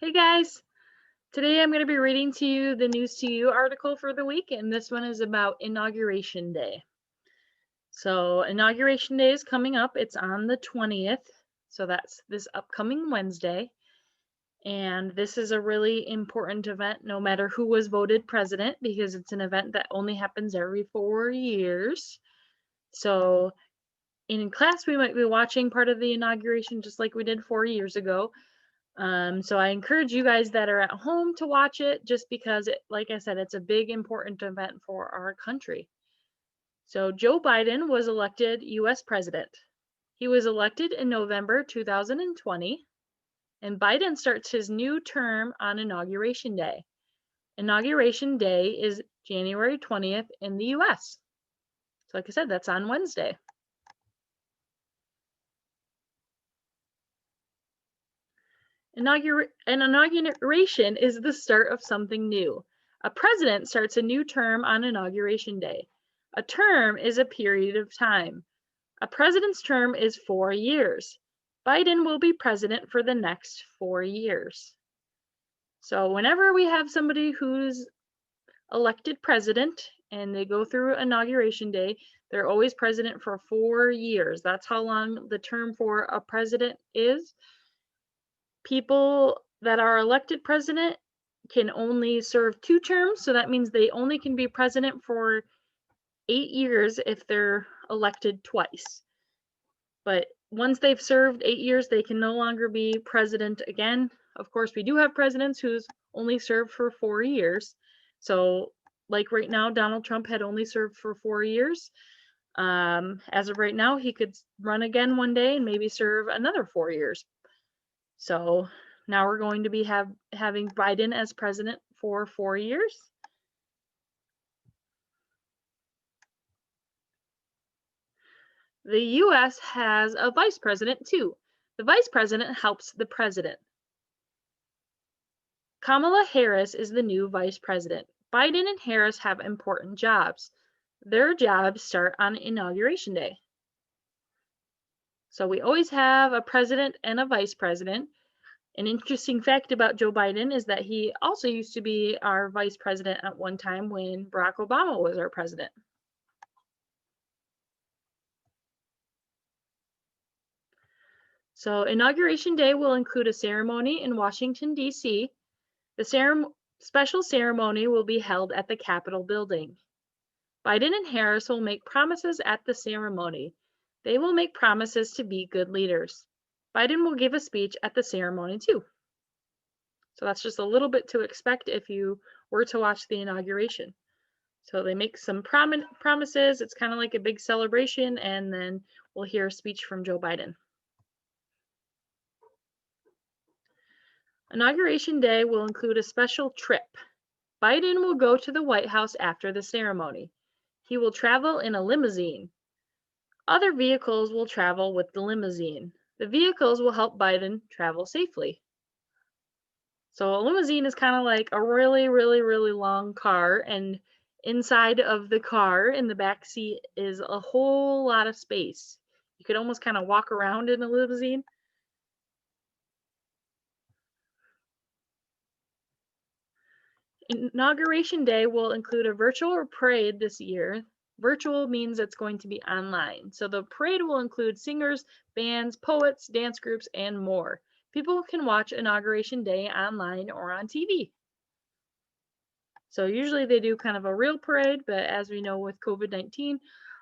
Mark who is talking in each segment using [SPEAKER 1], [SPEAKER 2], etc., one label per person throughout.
[SPEAKER 1] Hey guys, today I'm going to be reading to you the News to You article for the week, and this one is about Inauguration Day. So, Inauguration Day is coming up. It's on the 20th, so that's this upcoming Wednesday. And this is a really important event, no matter who was voted president, because it's an event that only happens every 4 years. So, in class, we might be watching part of the inauguration just like we did 4 years ago. So I encourage you guys that are at home to watch it just because like I said, it's a big important event for our country. So Joe Biden was elected US president. He was elected in November 2020, and Biden starts his new term on Inauguration Day. Inauguration Day is January 20th in the US. So like I said, that's on Wednesday. An inauguration is the start of something new. A president starts a new term on Inauguration Day. A term is a period of time. A president's term is 4 years. Biden will be president for the next 4 years. So whenever we have somebody who's elected president and they go through Inauguration Day, they're always president for 4 years. That's how long the term for a president is. People that are elected president can only serve 2 terms, so that means they only can be president for 8 years if they're elected twice. But once they've served 8 years, they can no longer be president again. Of course, we do have presidents who's only served for 4 years. So, like right now, Donald Trump had only served for 4 years. As of right now, he could run again one day and maybe serve another 4 years. So now we're going to be having Biden as president for 4 years. The US has a vice president too. The vice president helps the president. Kamala Harris is the new vice president. Biden and Harris have important jobs. Their jobs start on Inauguration Day. So we always have a president and a vice president. An interesting fact about Joe Biden is that he also used to be our vice president at one time when Barack Obama was our president. So Inauguration Day will include a ceremony in Washington, D.C. The special ceremony will be held at the Capitol building. Biden and Harris will make promises at the ceremony. They will make promises to be good leaders. Biden will give a speech at the ceremony too. So that's just a little bit to expect if you were to watch the inauguration. So they make some promises. It's kind of like a big celebration, and then we'll hear a speech from Joe Biden. Inauguration Day will include a special trip. Biden will go to the White House after the ceremony. He will travel in a limousine. Other vehicles will travel with the limousine. The vehicles will help Biden travel safely. So a limousine is kind of like a really, really, really long car, and inside of the car in the back seat is a whole lot of space. You could almost kind of walk around in a limousine. Inauguration Day will include a virtual parade this year. Virtual means it's going to be online. So the parade will include singers, bands, poets, dance groups, and more. People can watch Inauguration Day online or on TV. So usually they do kind of a real parade, but as we know with COVID-19,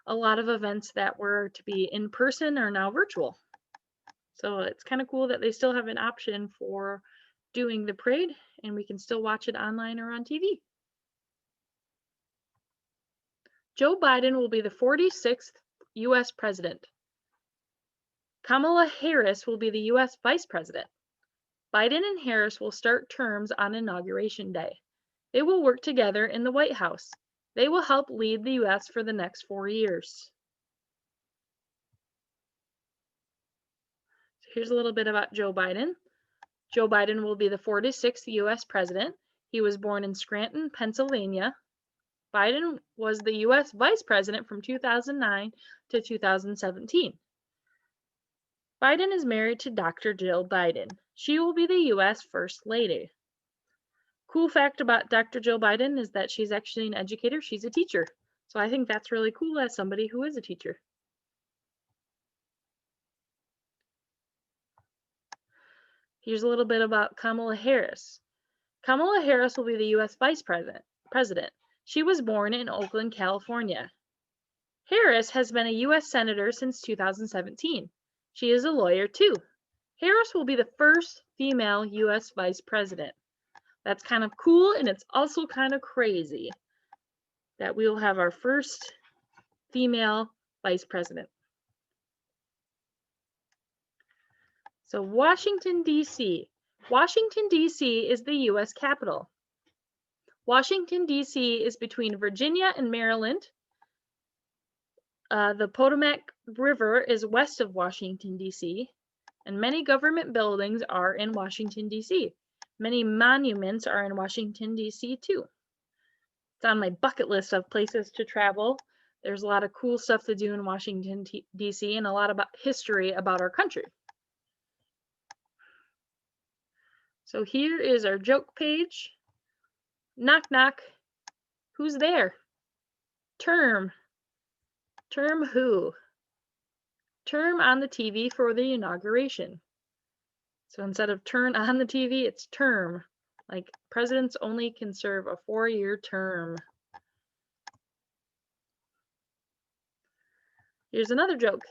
[SPEAKER 1] a lot of events that were to be in person are now virtual. So it's kind of cool that they still have an option for doing the parade, and we can still watch it online or on TV. Joe Biden will be the 46th US president. Kamala Harris will be the US vice president. Biden and Harris will start terms on Inauguration Day. They will work together in the White House. They will help lead the US for the next 4 years. So here's a little bit about Joe Biden. Joe Biden will be the 46th US president. He was born in Scranton, Pennsylvania. Biden was the US vice president from 2009 to 2017. Biden is married to Dr. Jill Biden. She will be the U.S. First Lady. Cool fact about Dr. Jill Biden is that she's actually an educator. She's a teacher. So I think that's really cool as somebody who is a teacher. Here's a little bit about Kamala Harris. Kamala Harris will be the U.S. Vice President. She was born in Oakland, California. Harris has been a U.S. Senator since 2017. She is a lawyer too. Harris will be the first female U.S. Vice President. That's kind of cool, and it's also kind of crazy that we will have our first female Vice President. So Washington, D.C. Washington, D.C. is the U.S. capital. Washington, D.C. is between Virginia and Maryland. The Potomac River is west of Washington, D.C., and many government buildings are in Washington, D.C. Many monuments are in Washington, D.C. too. It's on my bucket list of places to travel. There's a lot of cool stuff to do in Washington, D.C., and a lot about history about our country. So here is our joke page. Knock, knock. Who's there? Term. Term who? Term on the TV for the inauguration. So instead of turn on the TV, it's term. Like presidents only can serve a 4-year term. Here's another joke.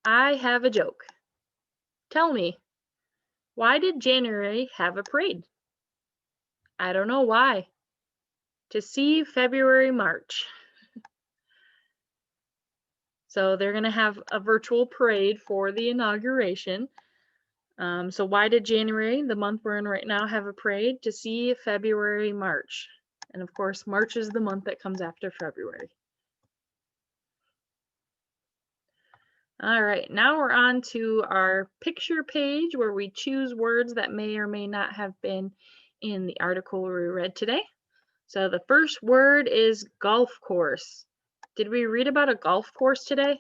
[SPEAKER 1] I have a joke. Tell me, why did January have a parade? I don't know why. To see February march. So they're going to have a virtual parade for the inauguration. So why did January, the month we're in right now, have a parade? To see February march. And of course, March is the month that comes after February. All right, now we're on to our picture page where we choose words that may or may not have been in the article we read today. So the first word is golf course. Did we read about a golf course today?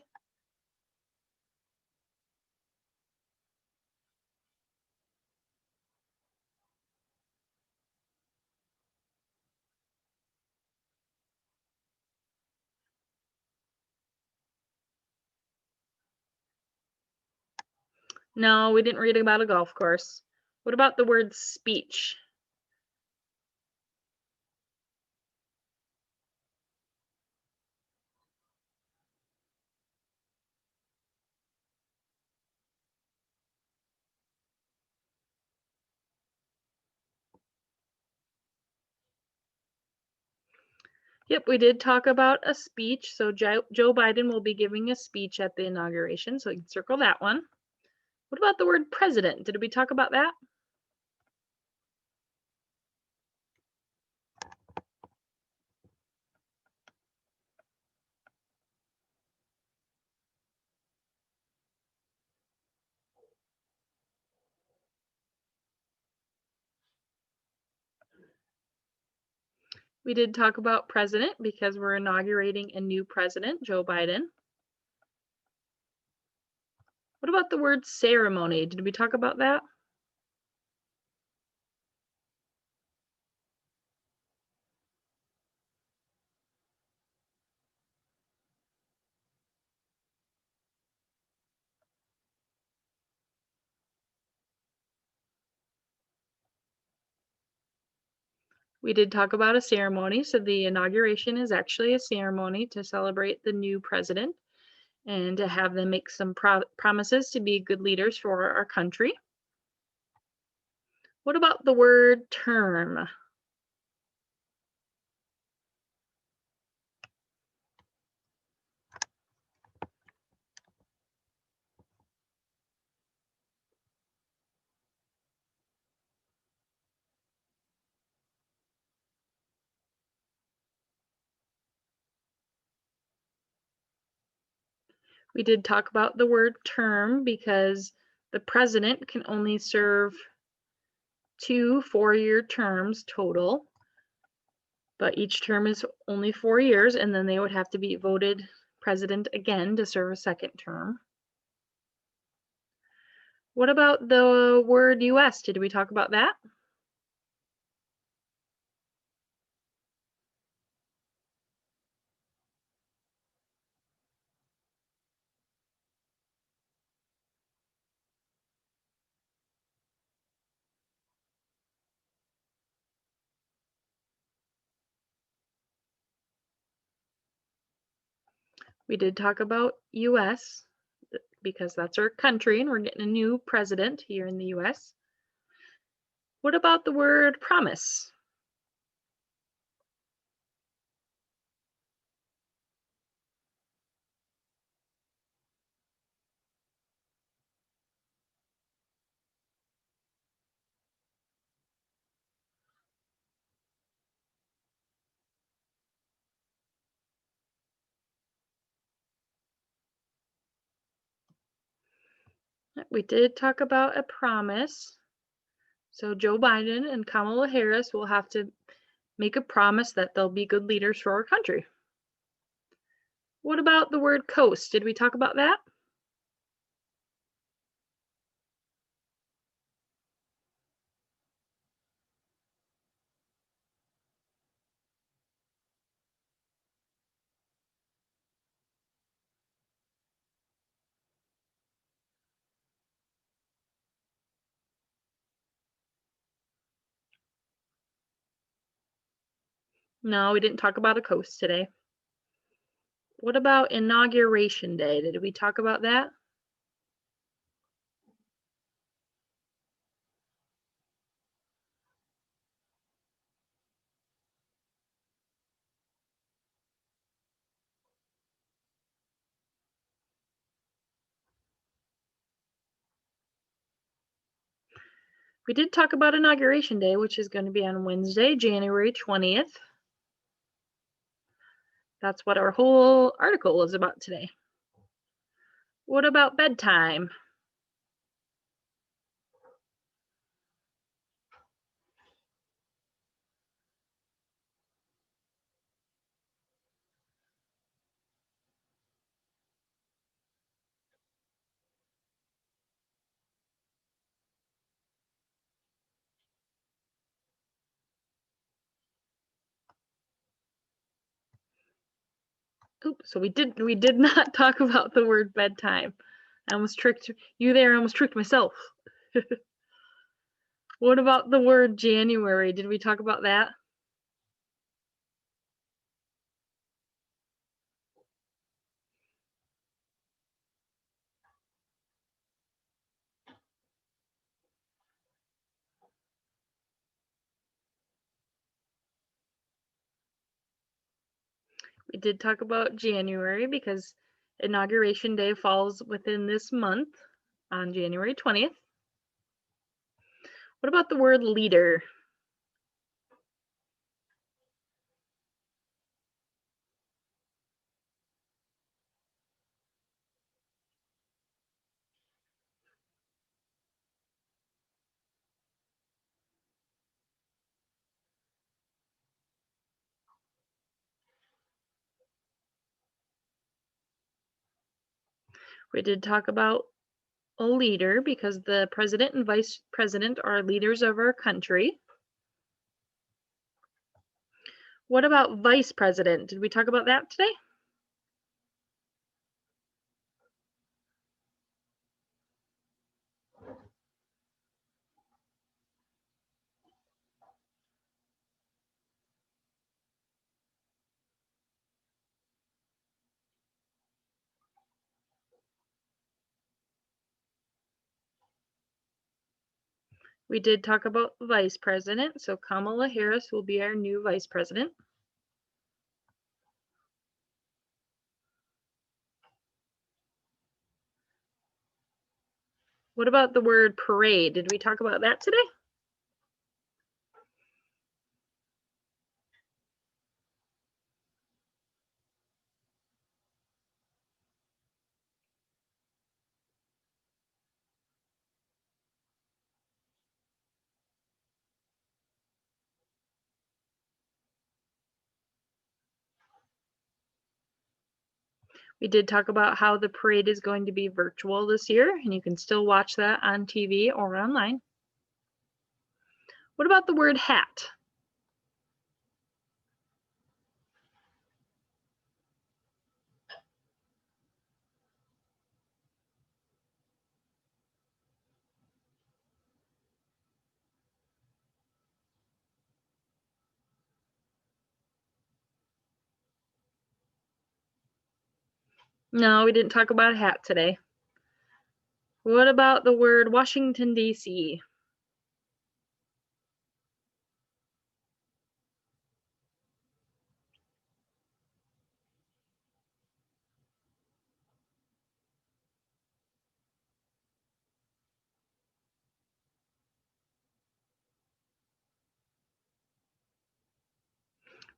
[SPEAKER 1] No, we didn't read about a golf course. What about the word speech? Yep, we did talk about a speech. So Joe Biden will be giving a speech at the inauguration, so you can circle that one. What about the word president? Did we talk about that? We did talk about president because we're inaugurating a new president, Joe Biden. What about the word ceremony? Did we talk about that? We did talk about a ceremony. So the inauguration is actually a ceremony to celebrate the new president and to have them make some promises to be good leaders for our country. What about the word term? We did talk about the word term because the president can only serve 2 4-year terms total, but each term is only 4 years, and then they would have to be voted president again to serve a second term. What about the word US? Did we talk about that? We did talk about US because that's our country and we're getting a new president here in the US. What about the word promise? We did talk about a promise. So Joe Biden and Kamala Harris will have to make a promise that they'll be good leaders for our country. What about the word coast? Did we talk about that? No, we didn't talk about a coast today. What about Inauguration Day? Did we talk about that? We did talk about Inauguration Day, which is going to be on Wednesday, January 20th. That's what our whole article is about today. What about bedtime? Oops, so we did not talk about the word bedtime. I almost tricked you there, I almost tricked myself. What about the word January? Did we talk about that? We did talk about January because Inauguration Day falls within this month on January 20th. What about the word leader? We did talk about a leader because the president and vice president are leaders of our country. What about vice president? Did we talk about that today? We did talk about vice president, so Kamala Harris will be our new vice president. What about the word parade? Did we talk about that today? We did talk about how the parade is going to be virtual this year, and you can still watch that on TV or online. What about the word hat? No, we didn't talk about a hat today. What about the word Washington, D.C.?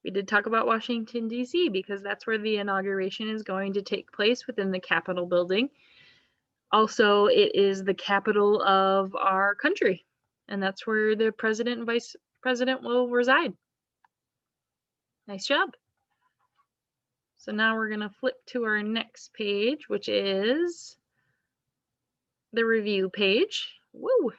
[SPEAKER 1] We did talk about Washington, D.C. because that's where the inauguration is going to take place, within the Capitol building. Also, it is the capital of our country, and that's where the president and vice president will reside. Nice job. So now we're going to flip to our next page, which is the review page. Woo!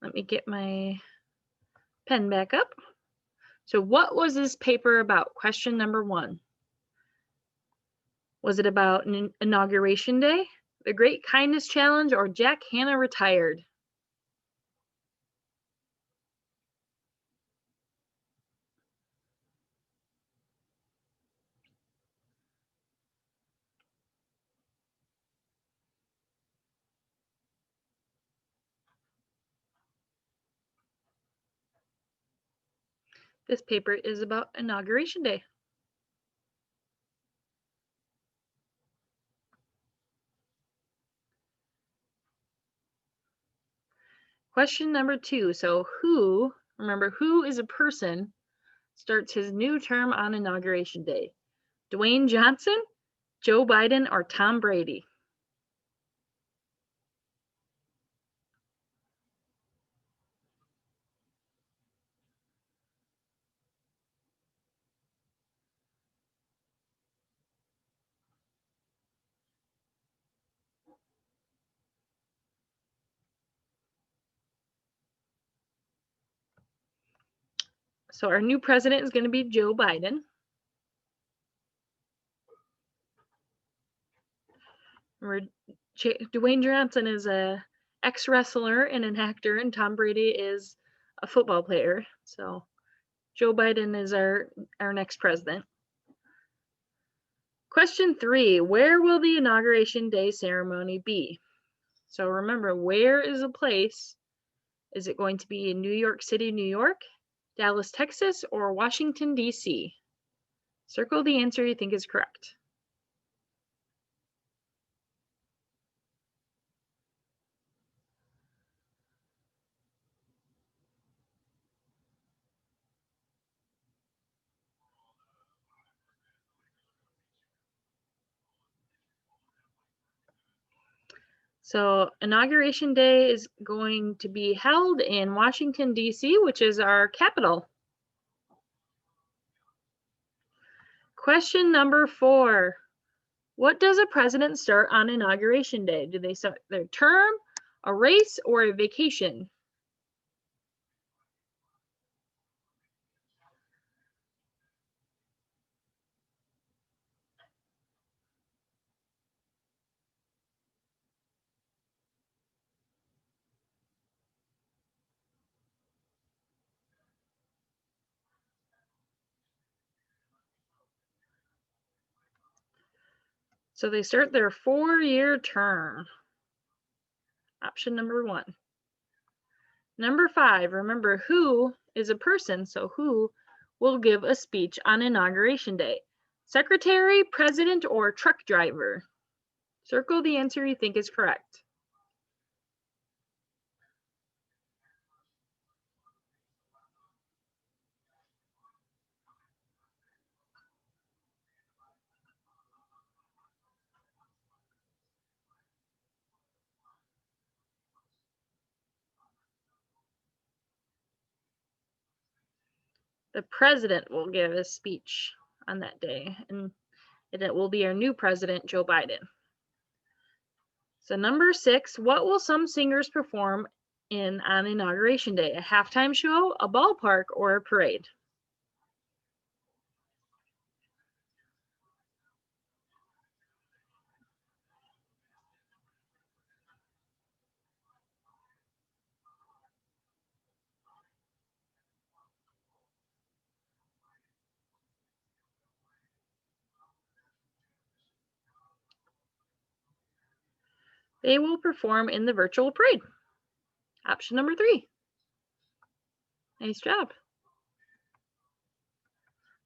[SPEAKER 1] Let me get my pen back up. So what was this paper about? Question number 1. Was it about Inauguration Day, the Great Kindness Challenge, or Jack Hanna retired? This paper is about Inauguration Day. Question number 2. So remember, who is a person, starts his new term on Inauguration Day? Dwayne Johnson, Joe Biden, or Tom Brady? So our new president is going to be Joe Biden. Dwayne Johnson is a ex-wrestler and an actor, and Tom Brady is a football player. So Joe Biden is our next president. Question 3, where will the Inauguration Day ceremony be? So remember, where is a place? Is it going to be in New York City, New York, Dallas, Texas, or Washington, D.C.? Circle the answer you think is correct. So Inauguration Day is going to be held in Washington, D.C., which is our capital. Question number 4. What does a president start on Inauguration Day? Do they start their term, a race, or a vacation? So they start their 4-year term. Option number 1. Number 5, remember, who is a person, so who will give a speech on Inauguration Day? Secretary, president, or truck driver? Circle the answer you think is correct. The president will give a speech on that day, and it will be our new president, Joe Biden. So number 6, what will some singers perform on Inauguration Day? A halftime show, a ballpark, or a parade? They will perform in the virtual parade. Option number 3. Nice job.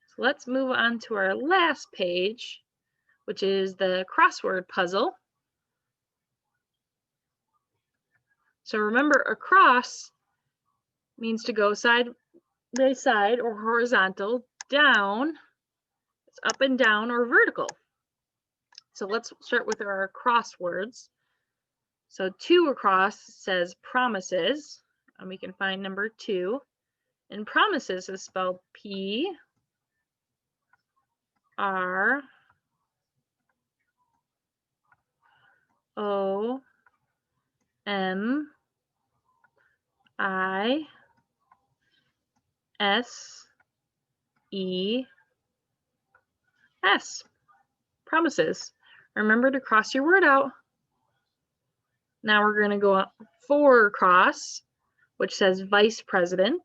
[SPEAKER 1] So let's move on to our last page, which is the crossword puzzle. So remember, across means to go side by side or horizontal, down, it's up and down, or vertical. So let's start with our crosswords. So 2 across says promises, and we can find number 2. And promises is spelled P-R-O-M-I-S-E. Promises. Remember to cross your word out. Now we're going to go up 4 across, which says vice president.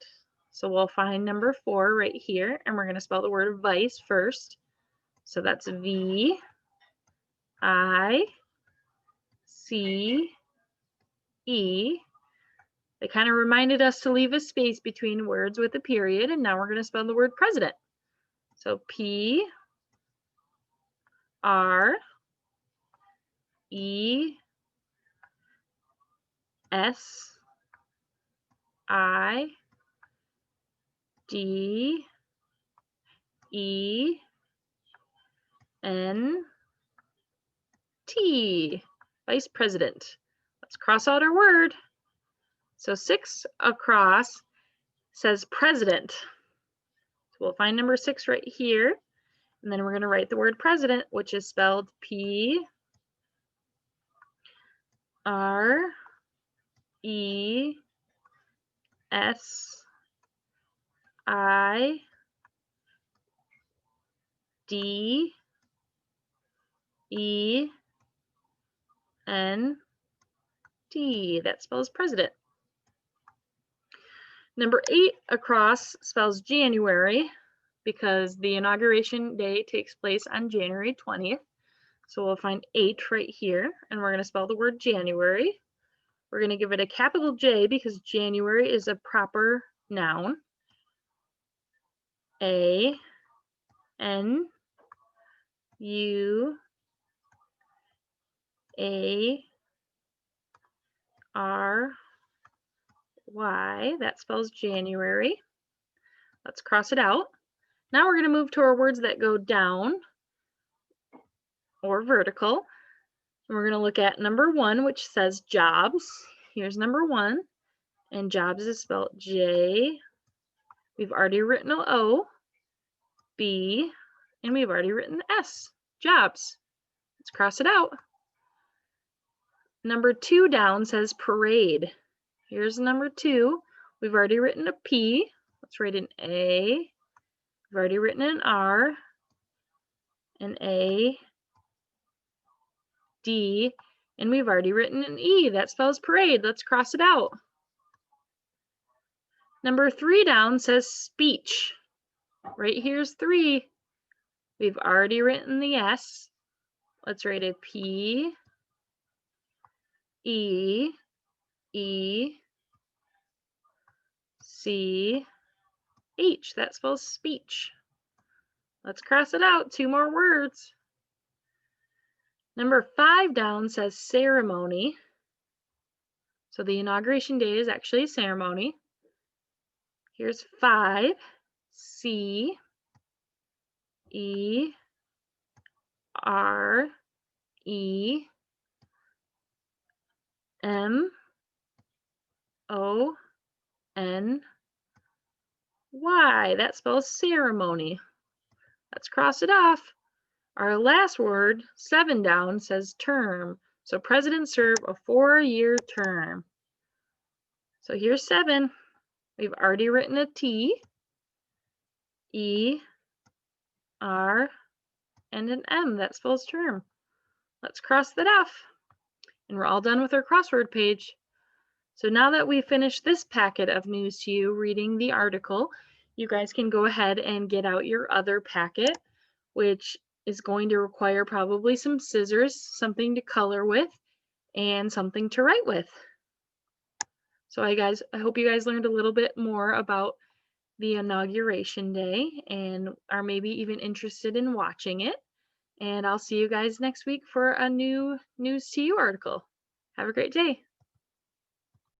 [SPEAKER 1] So we'll find number 4 right here, and we're going to spell the word vice first. So that's V-I-C-E. They kind of reminded us to leave a space between words with a period, and now we're going to spell the word president. So P-R-E-S-I-D-E-N-T, vice president. Let's cross out our word. So 6 across says president. So we'll find number 6 right here, and then we're going to write the word president, which is spelled P-R-E-S-I-D-E-N-T. That spells president. Number 8 across spells January, because the inauguration day takes place on January 20th. So we'll find 8 right here, and we're going to spell the word January. We're going to give it a capital J because January is a proper noun. A-N-U-A-R-Y. That spells January. Let's cross it out. Now we're going to move to our words that go down or vertical. And we're going to look at number 1, which says jobs. Here's number 1, and jobs is spelled J. We've already written an O, B, and we've already written S, jobs. Let's cross it out. Number 2 down says parade. Here's number 2. We've already written a P. Let's write an A. We've already written an R, an A, D, and we've already written an E. That spells parade. Let's cross it out. Number 3 down says speech. Right here's 3. We've already written the S. Let's write a P, E, E, C, H. That spells speech. Let's cross it out. 2 more words. Number 5 down says ceremony. So the inauguration day is actually a ceremony. Here's 5, C, E, R, E, M, O, N, Y, that spells ceremony. Let's cross it off. Our last word, 7 down, says term. So presidents serve a 4-year term. So here's 7. We've already written a T, E, R, and an M. That spells term. Let's cross that off. And we're all done with our crossword page. So now that we've finished this packet of news to you, reading the article, you guys can go ahead and get out your other packet, which is going to require probably some scissors, something to color with, and something to write with. So I hope you guys learned a little bit more about the Inauguration Day and are maybe even interested in watching it. And I'll see you guys next week for a new News to You article. Have a great day.